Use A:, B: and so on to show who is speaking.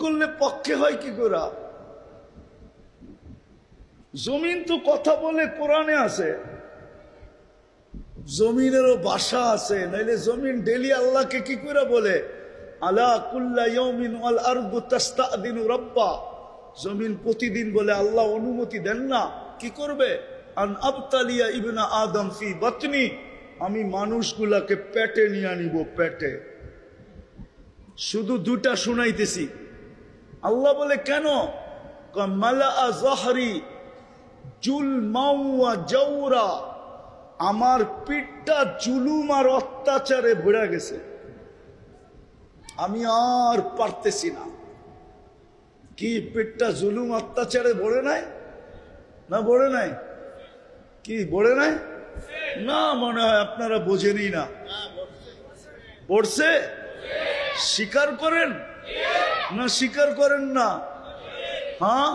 A: করলে পক্ষে হয় কি করে? জমিন তো কথা বলে, কোরআনে আছে, জমিনেরও ভাষা আছে, নাইলে জমিন ডেলি আল্লাহকে কি করে বলে? আলা কুল্লা ইয়াউমিন ওয়াল আরদু তাস্তাদিনু রাব্বা। জমিন প্রতিদিন বলে আল্লাহ অনুমতি দেন না, কি করবে? আন আবতালিয়া ইবনা আদম ফি বাতনি, আমি মানুষগুলাকে পেটে নিয়ে নিব, পেটে। শুধু দুটা শুনাইতেছি। আল্লাহ বলে কেন? মালা জহরি জুলমাও ওয়া জাওরা, আমার পিঠটা জুলুম আর অত্যাচারে ভরে গেছে, আমি আর পারতেছি না। কি পিঠটা জুলুম অত্যাচারে ভরে নাই? না ভরে নাই? কি ভরে নাই? না, মনে হয় আপনারা বোঝেনই না। পড়ছে? স্বীকার করেন না স্বীকার করেন না? হ্যাঁ,